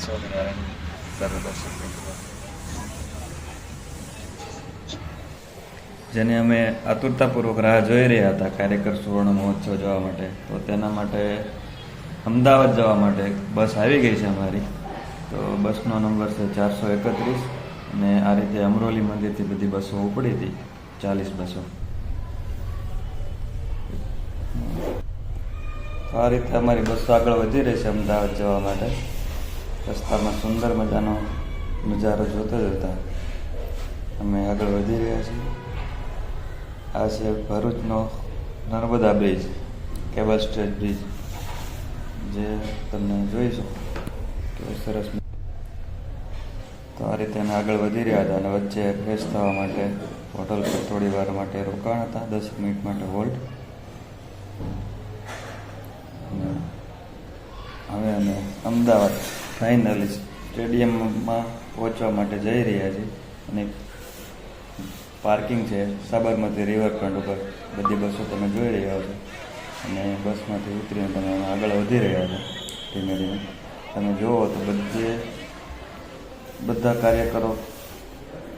સ્વામિનારાયણ દર્શન કરવા, જેને અમે આતુરતાપૂર્વક રાહ જોઈ રહ્યા હતા કાર્યકર સુવર્ણ મહોત્સવ જોવા માટે. તો તેના માટે અમદાવાદ જવા માટે બસ આવી ગઈ છે અમારી. તો બસનો નંબર છે 431 અને આ રીતે અમરોલી મંદિરથી બધી બસો ઉપડી હતી, 40 બસો. આ રીતે અમારી બસો આગળ વધી રહી છે અમદાવાદ જવા માટે. રસ્તામાં સુંદર મજાનો નજારો જોતા જોતા અમે આગળ વધી રહ્યા છીએ. આ છે ભરૂચનો Narmada bridge, cable stayed bridge, જે તમને જોઈશું કે સરસ. તો આ રીતે અમે આગળ વધી રહ્યા હતા અને વચ્ચે ફ્રેશ થવા માટે હોટલ પર થોડી વાર માટે રોકાણ હતા, 10 મિનિટ માટે હોલ્ડ. હવે અમે અમદાવાદ ફાઇનલી સ્ટેડિયમમાં પહોંચવા માટે જઈ રહ્યા છીએ. અને પાર્કિંગ છે સાબરમતી રિવરફ્રન્ટ ઉપર. બધી બસો તમે જોઈ રહ્યા છો અને બસમાંથી ઉતરીને તમે આગળ વધી રહ્યા છો ધીમે ધીમે. તમે જુઓ તો બધા કાર્યકરો,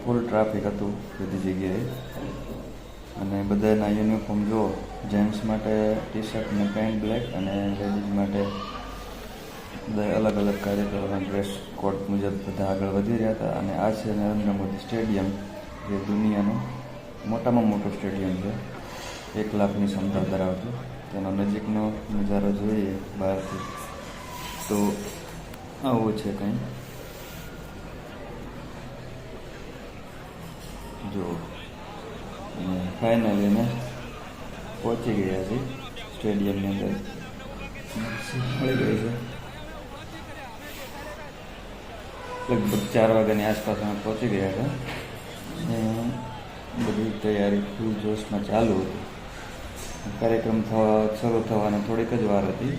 ફૂલ ટ્રાફિક હતું બધી જગ્યાએ. અને બધાના યુનિફોર્મ જુઓ, જેન્ટ્સ માટે ટી શર્ટ અને પેન્ટ બ્લેક અને લેડીઝ માટે બધા અલગ અલગ કાર્યકરોના ડ્રેસ કોડ મુજબ બધા આગળ વધી રહ્યા હતા. અને આ છે નરેન્દ્ર મોદી સ્ટેડિયમ, જે દુનિયાનું મોટામાં મોટું સ્ટેડિયમ છે, 1 લાખની ક્ષમતા ધરાવતું. તેનો નજીકનો નજારો જોઈએ બહારથી તો આવું છે કંઈ. જો ફાઇનલી અમે પહોંચી ગયા છીએ સ્ટેડિયમની અંદર. મળી ગઈ છે લગભગ 4 વાગ્યાની આસપાસ અમે પહોંચી ગયા હતા. બધી તૈયારી ફૂલ જોશમાં ચાલુ હતી. કાર્યક્રમ શરૂ થવાને થોડીક જ વાર હતી.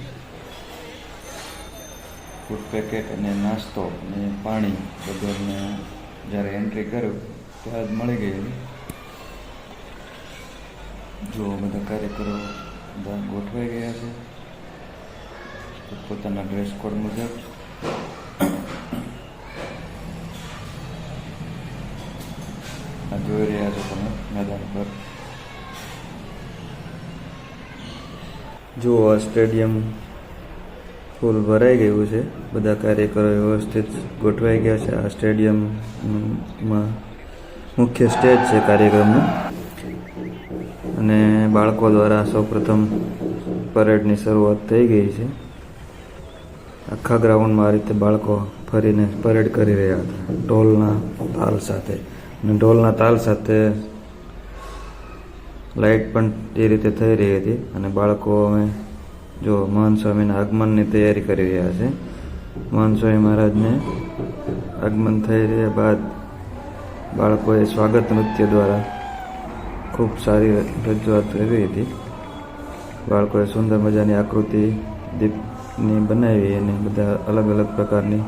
ફૂડ પેકેટ અને નાસ્તો અને પાણી બધું જ્યારે એન્ટ્રી કર્યું ત્યારે જ મળી ગયેલું. જો બધા કાર્યકરો બધા ગોઠવાઈ ગયા છે પોતાના ડ્રેસ કોડ મુજબ. આ જોઈ રહ્યા છો તમે મેદાન પર. જુઓ આ સ્ટેડિયમ ફૂલ ભરાઈ ગયું છે. બધા કાર્યકરો વ્યવસ્થિત ગોઠવાઈ ગયા છે. આ સ્ટેડિયમમાં મુખ્ય સ્ટેજ છે કાર્યક્રમનું. અને બાળકો દ્વારા સૌપ્રથમ પરેડની શરૂઆત થઈ ગઈ છે. આખા ગ્રાઉન્ડમાં આ રીતે બાળકો ફરીને પરેડ કરી રહ્યા હતા ઢોલના તાલ સાથે. અને ઢોલના તાલ સાથે લાઇટ પણ એ રીતે થઈ રહી હતી. અને બાળકો અમે જો મહંત સ્વામીના આગમનની તૈયારી કરી રહ્યા છે. મહંત સ્વામી મહારાજને આગમન થઈ રહ્યા બાદ બાળકોએ સ્વાગત નૃત્ય દ્વારા ખૂબ સારી રજૂઆત કરી હતી. બાળકોએ સુંદર મજાની આકૃતિ દીપની બનાવી અને બધા અલગ અલગ પ્રકારની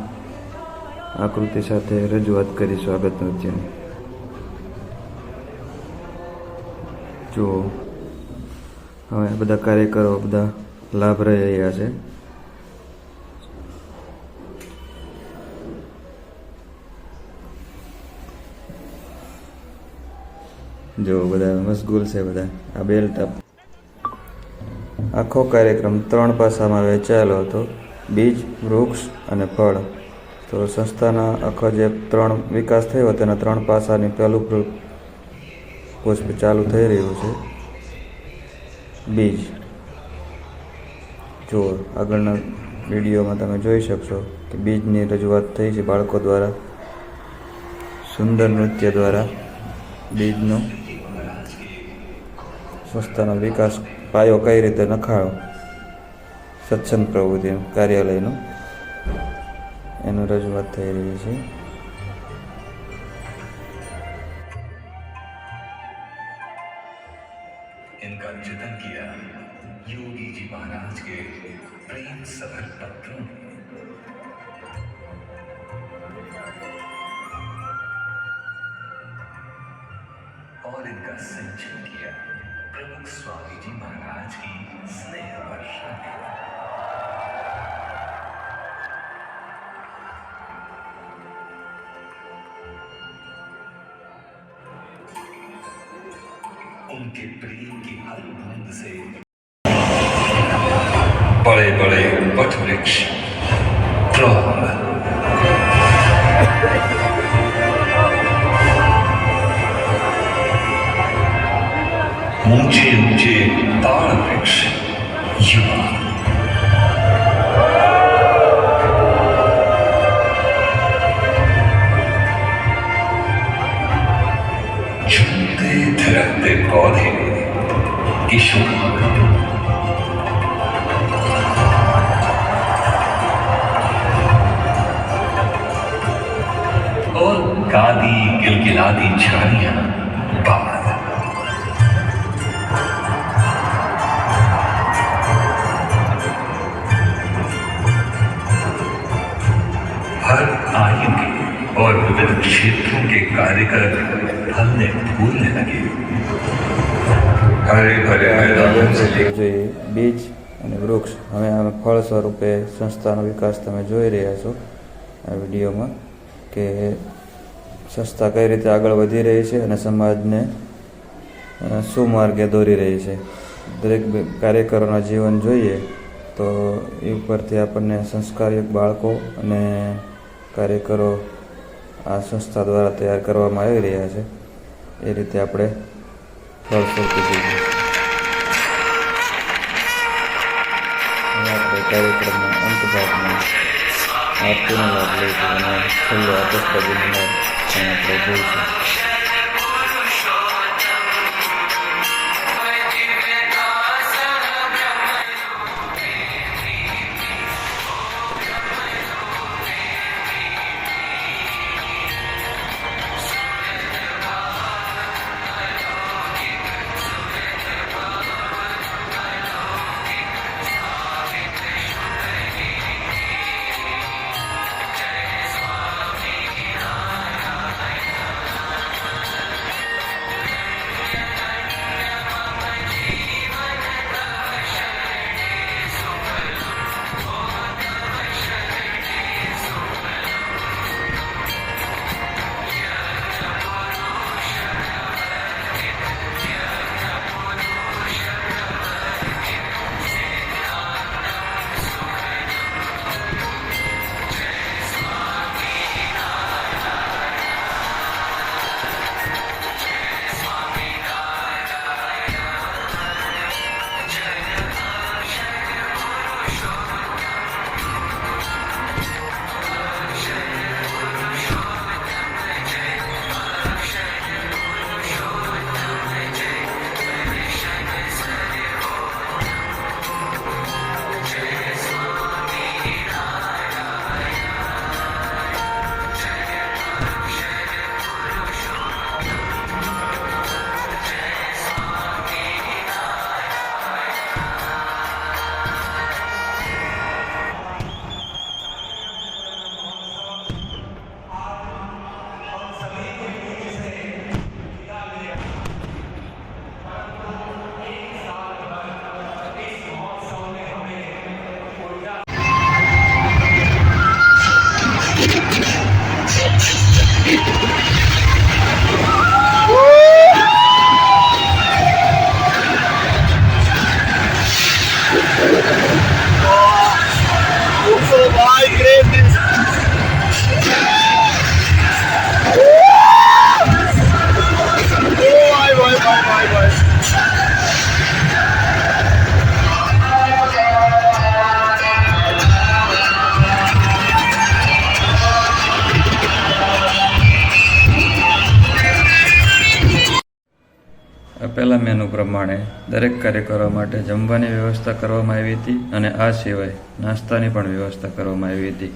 આકૃતિ સાથે રજૂઆત કરી સ્વાગત નૃત્યની. જો હવે બધા કાર્યકરો બધા લાભ રહી રહ્યા છે. જો બધા મશગુલ છે બધા. આ બેલ્ટ આખો કાર્યક્રમ 3 પાસામાં વહેંચાયેલો હતો: બીજ, વૃક્ષ અને ફળ. તો સંસ્થાના આખો જે 3 વિકાસ થયો તેના 3 પાસાની પહેલું પુષ્પ ચાલુ થઈ રહ્યું છે. બીજ. જો આગળના વિડીયોમાં તમે જોઈ શકશો કે બીજની રજૂઆત થઈ છે બાળકો દ્વારા. સુંદર નૃત્ય દ્વારા બીજનો સંસ્થાનો વિકાસ પાયો કઈ રીતે નખાયો, સત્સંગ પ્રવૃત્તિ કાર્યાલયનો, એનો રજૂઆત થઈ રહી છે. इनका चिंतन किया योगी जी महाराज के प्रेम सभर पत्रों ने। और इनका संचय किया प्रमुख स्वामी जी महाराज की स्नेह वर्षा ने। उनके प्रेम की हर बूंद से बड़े बड़े वट वृक्ष प्रौढ़, ऊंचे ऊंचे ताड़ वृक्ष युवा, झूमते थिरकते पौधे किशोर, और गादी गिलगिलाती झाड़ियां बाल। हर आयु के और विविध क्षेत्रों के कार्यकर फलने फूलने लगे। हरे भरे मैदान से જોઈએ બીજ અને વૃક્ષ હવે અમે ફળ સ્વરૂપે સંસ્થાનો વિકાસ તમે જોઈ રહ્યા છો આ વિડીયોમાં કે સંસ્થા કઈ રીતે આગળ વધી રહી છે અને સમાજને સુમાર્ગે દોરી રહી છે. દરેક કાર્યકરોના જીવન જોઈએ તો એ ઉપરથી આપણને સંસ્કારયુક્ત બાળકો અને કાર્યકરો આ સંસ્થા દ્વારા તૈયાર કરવામાં આવી રહ્યા છે. એ રીતે આપણે ફળ સ્વરૂપે જોઈએ. આપણે કાર્યક્રમના અંત ભાગમાં આરતીનો લાભ લઈશું અને છેલ્લો આતશબાજીનો લાભ પણ આપણે જોઈશું. આપેલા મેનુ પ્રમાણે દરેક કાર્યકરો માટે જમવાની વ્યવસ્થા કરવામાં આવી હતી અને આ સિવાય નાસ્તાની પણ વ્યવસ્થા કરવામાં આવી હતી.